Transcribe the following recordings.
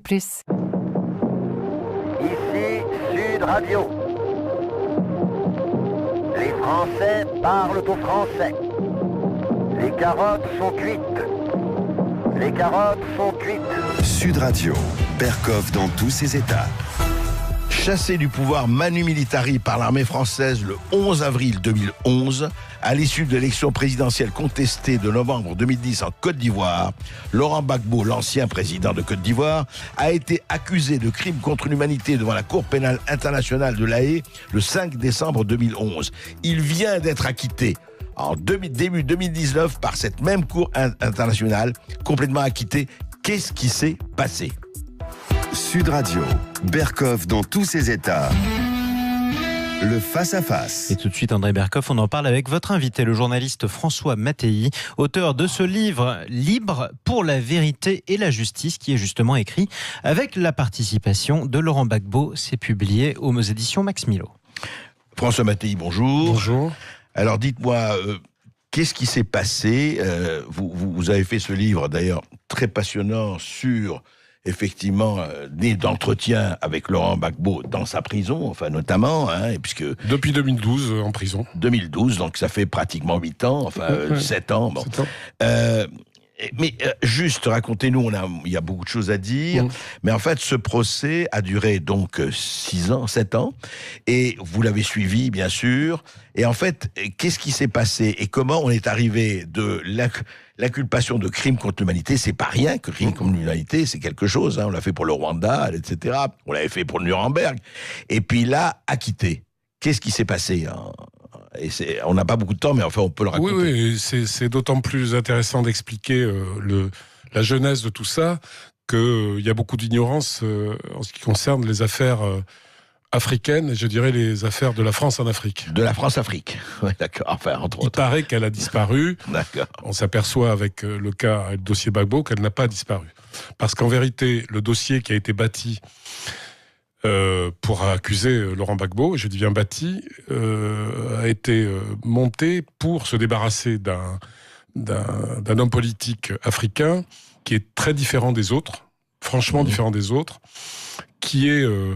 plus. Ici Sud Radio. Les Français parlent aux Français. Les carottes sont cuites. Les carottes sont cuites. Sud Radio, Berkoff dans tous ses états. Chassé du pouvoir Manu Militari par l'armée française le 11 avril 2011, à l'issue de l'élection présidentielle contestée de novembre 2010 en Côte d'Ivoire, Laurent Gbagbo, l'ancien président de Côte d'Ivoire, a été accusé de crimes contre l'humanité devant la Cour pénale internationale de La Haye le 5 décembre 2011. Il vient d'être acquitté en début 2019 par cette même Cour internationale, complètement acquitté. Qu'est-ce qui s'est passé ? Sud Radio, Berkoff dans tous ses états. Le face-à-face. Et tout de suite, André Berkoff, on en parle avec votre invité, le journaliste François Mattei, auteur de ce livre « Libre pour la vérité et la justice » qui est justement écrit avec la participation de Laurent Gbagbo. C'est publié aux éditions Max Milo. François Mattei, bonjour. Bonjour. Alors dites-moi, qu'est-ce qui s'est passé ? Vous avez fait ce livre d'ailleurs très passionnant sur... effectivement, d'entretien avec Laurent Gbagbo dans sa prison, enfin notamment, puisque... Depuis 2012, en prison. 2012, donc ça fait pratiquement 8 ans, 7 ans. Bon. 7 ans. Mais juste, racontez-nous, il y a beaucoup de choses à dire, mais en fait, ce procès a duré donc 6 ans, 7 ans, et vous l'avez suivi, bien sûr, et en fait, qu'est-ce qui s'est passé, et comment on est arrivé de l'inculpation de crimes contre l'humanité? C'est pas rien que crimes contre l'humanité, c'est quelque chose, on l'a fait pour le Rwanda, etc., on l'avait fait pour le Nuremberg, et puis là, acquitté. Qu'est-ce qui s'est passé et on n'a pas beaucoup de temps, mais enfin, on peut le raconter. Oui, c'est d'autant plus intéressant d'expliquer la genèse de tout ça, qu'il y a beaucoup d'ignorance en ce qui concerne les affaires africaines, et je dirais les affaires de la France en Afrique. De la France-Afrique, oui, d'accord. Enfin, entre autres. Il paraît qu'elle a disparu. D'accord. On s'aperçoit avec le cas, le dossier Gbagbo, qu'elle n'a pas disparu. Parce qu'en vérité, le dossier qui a été bâti pour accuser Laurent Gbagbo, je dis bien bâti, a été monté pour se débarrasser d'un homme politique africain qui est très différent des autres, franchement différent des autres, qui est de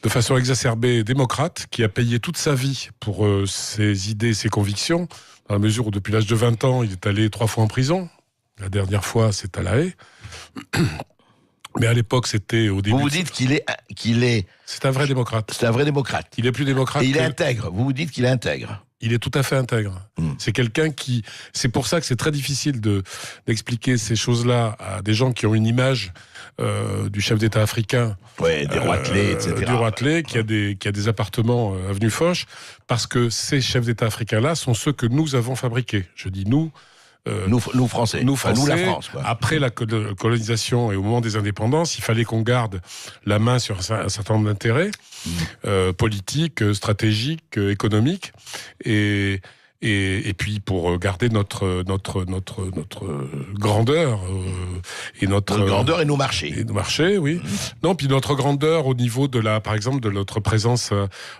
façon exacerbée démocrate, qui a payé toute sa vie pour ses idées, ses convictions, dans la mesure où depuis l'âge de 20 ans, il est allé 3 fois en prison. La dernière fois, c'est à La Haye. Mais à l'époque, c'était au début... Vous dites qu'il est... C'est un vrai démocrate. C'est un vrai démocrate. Il est plus démocrate. Et il est intègre. Vous dites qu'il est intègre. Il est tout à fait intègre. C'est quelqu'un qui... C'est pour ça que c'est très difficile d'expliquer ces choses-là à des gens qui ont une image du chef d'État africain. Ouais, des roitelets, etc. Du roitelet, qui a des appartements avenue Foch, parce que ces chefs d'État africains-là sont ceux que nous avons fabriqués. Je dis nous... nous Français, nous la France. Quoi. Après la colonisation et au moment des indépendances, il fallait qu'on garde la main sur un certain nombre d'intérêts politiques, stratégiques, économiques, et puis pour garder notre grandeur et notre grandeur et nos marchés. Et nos marchés, oui. Non, puis notre grandeur au niveau par exemple, de notre présence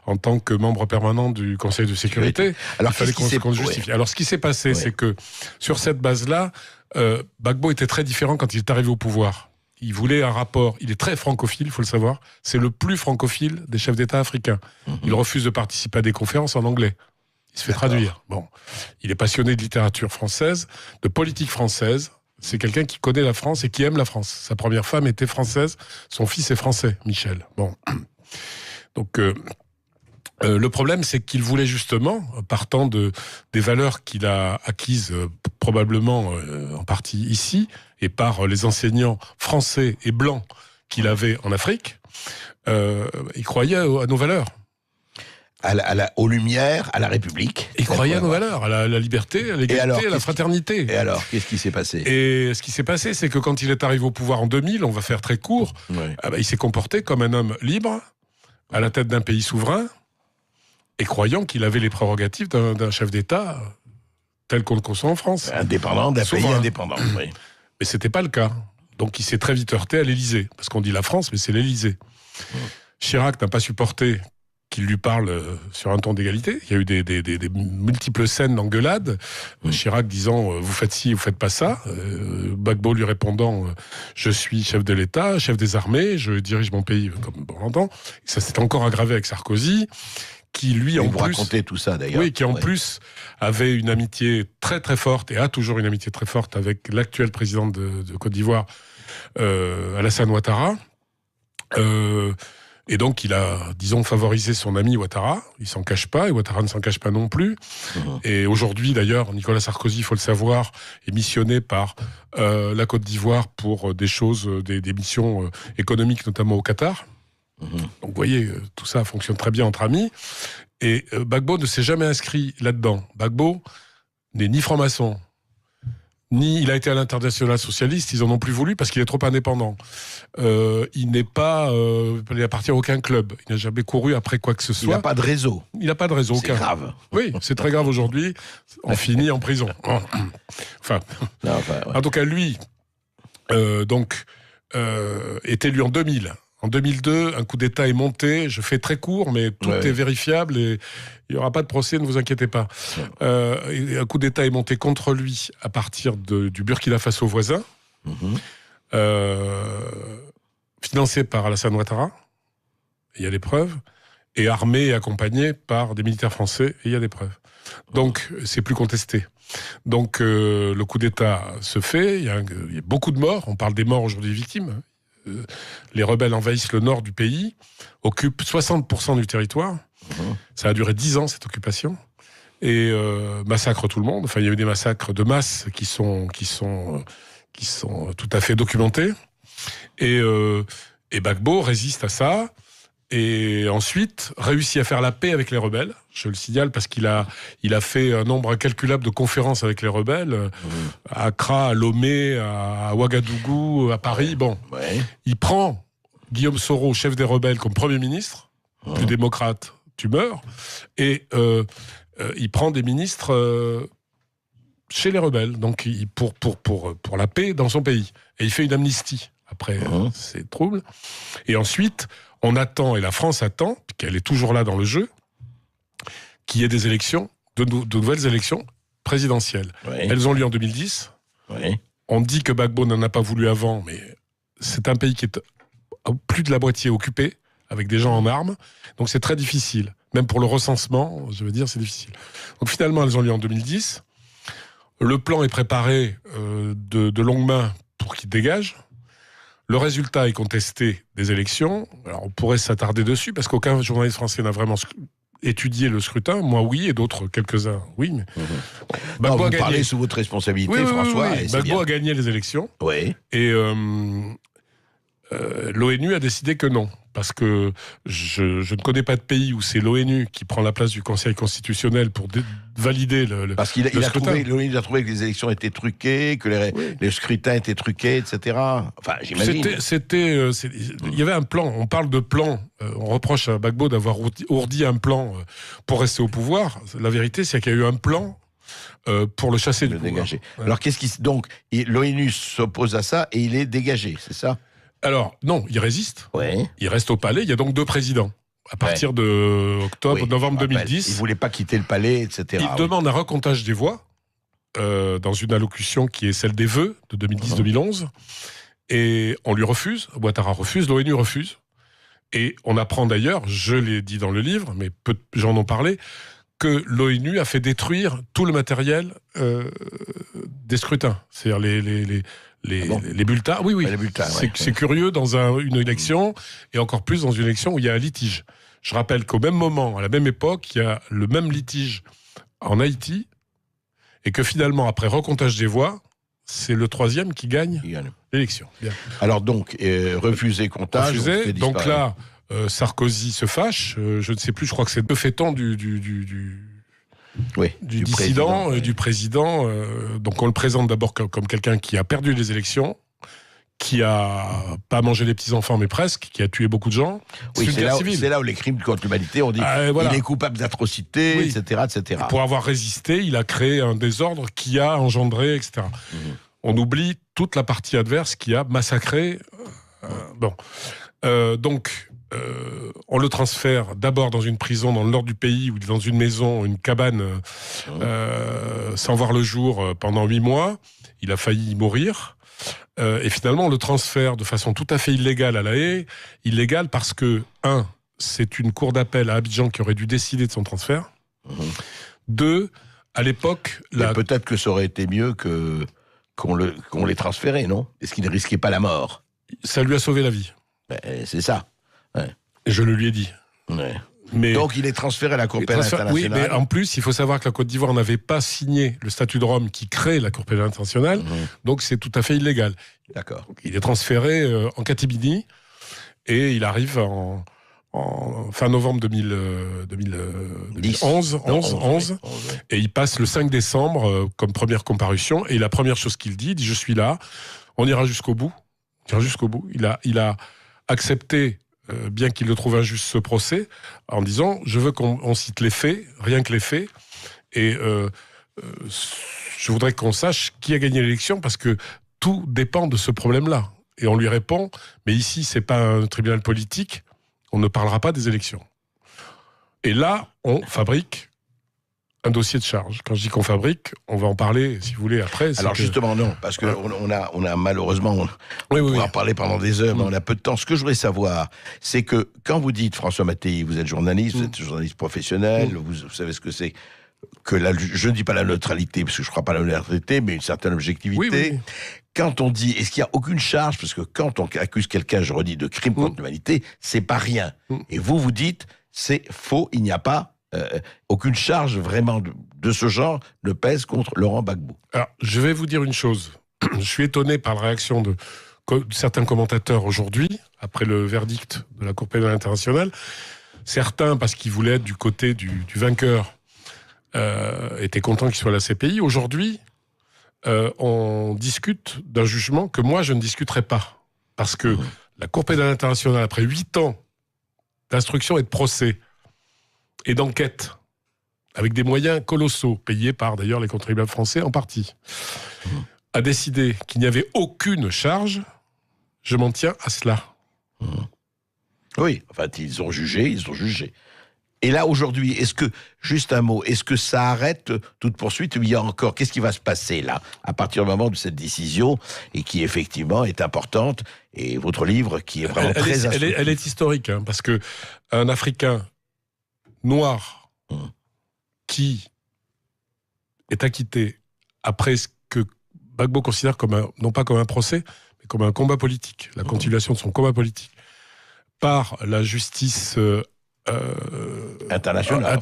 en tant que membre permanent du Conseil de sécurité. Alors, il fallait qu'on justifie. Alors, ce qui s'est passé, c'est que sur cette base-là, Gbagbo était très différent quand il est arrivé au pouvoir. Il voulait un rapport. Il est très francophile, il faut le savoir. C'est le plus francophile des chefs d'État africains. Il refuse de participer à des conférences en anglais. Il se fait traduire. Bon, il est passionné de littérature française, de politique française. C'est quelqu'un qui connaît la France et qui aime la France. Sa première femme était française, son fils est français, Michel. Bon, donc le problème, c'est qu'il voulait justement, partant des valeurs qu'il a acquises probablement en partie ici et par les enseignants français et blancs qu'il avait en Afrique, il croyait à nos valeurs. Aux Lumières, à la République. Il croyait à nos valeurs, à la liberté, à l'égalité, à la fraternité. Et alors, qu'est-ce qui s'est passé ? Et ce qui s'est passé, c'est que quand il est arrivé au pouvoir en 2000, on va faire très court, il s'est comporté comme un homme libre, à la tête d'un pays souverain, et croyant qu'il avait les prérogatives d'un chef d'État tel qu'on le conçoit en France. Indépendant, d'un pays indépendant, oui. Mais c'était pas le cas. Donc il s'est très vite heurté à l'Élysée. Parce qu'on dit la France, mais c'est l'Élysée. Chirac n'a pas supporté qui lui parle sur un ton d'égalité. Il y a eu des multiples scènes d'engueulade. Chirac disant vous faites ci, vous faites pas ça. Gbagbo lui répondant je suis chef de l'État, chef des armées, je dirige mon pays comme on l'entend. Ça s'est encore aggravé avec Sarkozy, qui lui en plus racontait tout ça d'ailleurs. Oui, qui en plus avait une amitié très très forte et a toujours une amitié très forte avec l'actuel président de Côte d'Ivoire, Alassane Ouattara. Et donc, il a, disons, favorisé son ami Ouattara. Il s'en cache pas, et Ouattara ne s'en cache pas non plus. Et aujourd'hui, d'ailleurs, Nicolas Sarkozy, il faut le savoir, est missionné par la Côte d'Ivoire pour des choses, des missions économiques, notamment au Qatar. Donc, vous voyez, tout ça fonctionne très bien entre amis. Et Gbagbo ne s'est jamais inscrit là-dedans. Gbagbo n'est ni franc-maçon, ni il a été à l'international socialiste, ils en ont plus voulu parce qu'il est trop indépendant. Il n'est pas, il n'appartient à aucun club. Il n'a jamais couru après quoi que ce soit. Il n'a pas de réseau. Il n'a pas de réseau. C'est grave. Oui, c'est très grave aujourd'hui. On finit en prison. Enfin, en tout cas, lui, est élu en 2000. En 2002, un coup d'État est monté. Je fais très court, mais tout est vérifiable et il n'y aura pas de procès, ne vous inquiétez pas. Un coup d'État est monté contre lui à partir du Burkina Faso voisin, financé par Alassane Ouattara. Il y a des preuves. Et armé et accompagné par des militaires français. Et il y a des preuves. Donc, c'est plus contesté. Donc, le coup d'État se fait. Il y a beaucoup de morts. On parle des morts aujourd'hui victimes. Les rebelles envahissent le nord du pays, occupent 60% du territoire. Ça a duré 10 ans, cette occupation. Et massacrent tout le monde. Enfin, il y a eu des massacres de masse qui sont tout à fait documentés. Et Gbagbo résiste à ça. Et ensuite, réussit à faire la paix avec les rebelles. Je le signale parce qu'il a fait un nombre incalculable de conférences avec les rebelles. À Accra, à Lomé, à Ouagadougou, à Paris. Bon. Il prend Guillaume Soro, chef des rebelles, comme Premier ministre. Plus démocrate, tu meurs. Et il prend des ministres chez les rebelles. Donc, pour la paix dans son pays. Et il fait une amnistie après ces troubles. Et ensuite, on attend, et la France attend, qu'elle est toujours là dans le jeu, qu'il y ait des élections, de nouvelles élections présidentielles. Elles ont lieu en 2010. On dit que Gbagbo n'en a pas voulu avant, mais c'est un pays qui est plus de la moitié occupé, avec des gens en armes. Donc c'est très difficile. Même pour le recensement, je veux dire, c'est difficile. Donc finalement, elles ont lieu en 2010. Le plan est préparé de longue main pour qu'il dégage. Le résultat est contesté des élections. Alors, on pourrait s'attarder dessus, parce qu'aucun journaliste français n'a vraiment étudié le scrutin. Moi, oui, et d'autres, quelques-uns, oui. Mais... Vous parlez sous votre responsabilité, François. Oui. Gbagbo a gagné les élections. Et l'ONU a décidé que non. Parce que je ne connais pas de pays où c'est l'ONU qui prend la place du Conseil constitutionnel pour valider le parce qu'il a trouvé, l'ONU a trouvé que les élections étaient truquées, que les scrutins étaient truqués, etc. Enfin, j'imagine. Il y avait un plan. On parle de plan. On reproche à Gbagbo d'avoir ourdi un plan pour rester au pouvoir. La vérité, c'est qu'il y a eu un plan pour le chasser du pouvoir. Dégager. Alors, donc, l'ONU s'oppose à ça et il est dégagé, c'est ça? Alors, non, il résiste. Il reste au palais. Il y a donc 2 présidents. À partir de novembre 2010. Il ne voulait pas quitter le palais, etc. Il demande un recomptage des voix dans une allocution qui est celle des vœux de 2010-2011. Et on lui refuse. Ouattara refuse. L'ONU refuse. Et on apprend d'ailleurs, je l'ai dit dans le livre, mais peu de gens en ont parlé, que l'ONU a fait détruire tout le matériel des scrutins. C'est-à-dire les bulletins. Oui. Les bulletins, c'est curieux dans une élection, et encore plus dans une élection où il y a un litige. Je rappelle qu'au même moment, à la même époque, il y a le même litige en Haïti, et que finalement, après recomptage des voix, c'est le 3e qui gagne l'élection. Bien. Alors donc, refusé comptage. Donc là, Sarkozy se fâche. Je ne sais plus, je crois que c'est le fait-on du dissident, du président. Donc on le présente d'abord comme quelqu'un qui a perdu les élections, qui a pas mangé les petits-enfants, mais presque, qui a tué beaucoup de gens. C'est là où les crimes contre l'humanité, on dit il est coupable d'atrocités, etc. Et pour avoir résisté, il a créé un désordre qui a engendré, etc. On oublie toute la partie adverse qui a massacré. Donc, on le transfère d'abord dans une prison dans le nord du pays ou dans une maison, une cabane, sans voir le jour pendant 8 mois. Il a failli mourir. Et finalement, on le transfère de façon tout à fait illégale à La Haye. Illégale parce que, c'est une cour d'appel à Abidjan qui aurait dû décider de son transfert. 2, à l'époque... Peut-être que ça aurait été mieux qu'on les transférait, non ? Est-ce qu'il ne risquait pas la mort ? Ça lui a sauvé la vie. C'est ça. Ouais. Et je le lui ai dit. Ouais. Donc il est transféré à la Cour pénale internationale. Oui, mais en plus, il faut savoir que la Côte d'Ivoire n'avait pas signé le statut de Rome qui crée la Cour pénale internationale, donc c'est tout à fait illégal. D'accord. Donc, il est transféré en catimini et il arrive en fin novembre 2011, et il passe le 5 décembre comme première comparution, et la première chose qu'il dit, je suis là, on ira jusqu'au bout. Il a accepté, bien qu'il le trouve injuste, ce procès, en disant je veux qu'on cite les faits, rien que les faits, et je voudrais qu'on sache qui a gagné l'élection, parce que tout dépend de ce problème-là. Et on lui répond, mais ici c'est pas un tribunal politique, on ne parlera pas des élections. Et là, on fabrique un dossier de charge. Quand je dis qu'on fabrique, on va en parler, si vous voulez, après. Alors justement, non, parce qu'on a malheureusement, on pourra en parler pendant des heures, mais on a peu de temps. Ce que je voudrais savoir, c'est que quand vous dites, François Mattei, vous êtes journaliste, vous êtes journaliste professionnel, vous savez ce que c'est que je ne dis pas la neutralité, parce que je ne crois pas à la neutralité, mais une certaine objectivité. Oui. Quand on dit, est-ce qu'il n'y a aucune charge, parce que quand on accuse quelqu'un, je redis, de crime contre l'humanité, c'est pas rien. Et vous dites, c'est faux, il n'y a pas aucune charge vraiment de ce genre ne pèse contre Laurent Gbagbo. Alors, je vais vous dire une chose. Je suis étonné par la réaction de certains commentateurs aujourd'hui, après le verdict de la Cour pénale internationale. Certains, parce qu'ils voulaient être du côté du vainqueur, étaient contents qu'il soit à la CPI. Aujourd'hui, on discute d'un jugement que moi, je ne discuterai pas. Parce que la Cour pénale internationale, après 8 ans d'instruction et de procès, et d'enquête, avec des moyens colossaux, payés par d'ailleurs les contribuables français en partie, a décidé qu'il n'y avait aucune charge. Je m'en tiens à cela. Oui, enfin, ils ont jugé. Et là, aujourd'hui, est-ce que, juste un mot, est-ce que ça arrête toute poursuite, ou il y a encore, qu'est-ce qui va se passer là, à partir du moment de cette décision, et qui effectivement est importante, et votre livre qui est vraiment très instructif. Elle est historique, parce que un Africain noir qui est acquitté après ce que Gbagbo considère comme non pas comme un procès, mais comme un combat politique, la continuation de son combat politique, par la justice internationale.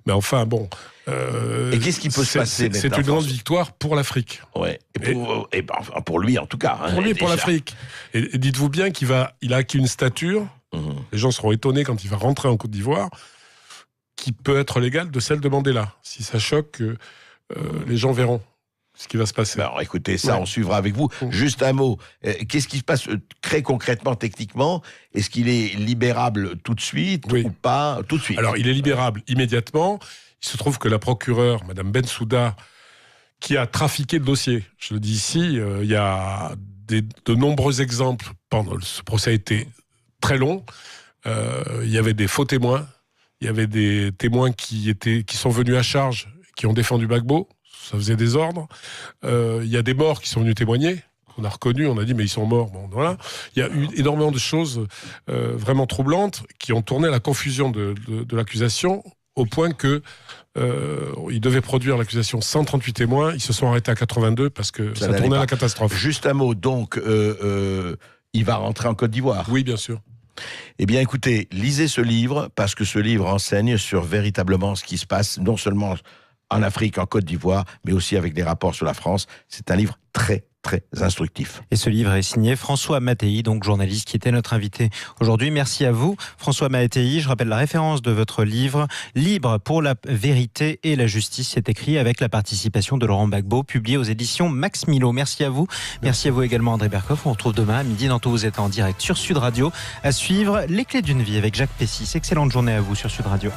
Mais enfin, bon... et qu'est-ce qui peut se passer maintenant ? C'est une grande victoire pour l'Afrique. Ouais. Et pour lui, en tout cas. Pour lui et pour l'Afrique. Et dites-vous bien qu'il a acquis une stature... Les gens seront étonnés quand il va rentrer en Côte d'Ivoire, qui peut être légale de celle de Mandela. Si ça choque, les gens verront ce qui va se passer. Alors écoutez, ça on suivra avec vous. Juste un mot, qu'est-ce qui se passe très concrètement, techniquement ? Est-ce qu'il est libérable tout de suite ou pas tout de suite ? Alors il est libérable immédiatement. Il se trouve que la procureure, Madame Bensouda, qui a trafiqué le dossier, je le dis ici, il y a de nombreux exemples. Ce procès a été très long, il y avait des faux témoins, il y avait des témoins qui sont venus à charge, qui ont défendu Gbagbo, ça faisait désordre, il y a des morts qui sont venus témoigner, qu'on a reconnus, on a dit mais ils sont morts, bon voilà. Il y a eu énormément de choses vraiment troublantes qui ont tourné à la confusion de l'accusation, au point que ils devaient produire l'accusation 138 témoins, ils se sont arrêtés à 82 parce que ça tournait à la catastrophe. Juste un mot, donc il va rentrer en Côte d'Ivoire. Oui, bien sûr. Eh bien, écoutez, lisez ce livre, parce que ce livre enseigne sur véritablement ce qui se passe, non seulement en Afrique, en Côte d'Ivoire, mais aussi avec des rapports sur la France. C'est un livre très, très instructif. Et ce livre est signé François Mattei, donc journaliste qui était notre invité aujourd'hui. Merci à vous, François Mattei. Je rappelle la référence de votre livre, Libre pour la vérité et la justice. C'est écrit avec la participation de Laurent Gbagbo, publié aux éditions Max Milo. Merci à vous. Merci à vous également, André Berkoff. On se retrouve demain à midi dans Tout vous êtes en direct sur Sud Radio. À suivre, Les Clés d'une vie avec Jacques Pessis. Excellente journée à vous sur Sud Radio.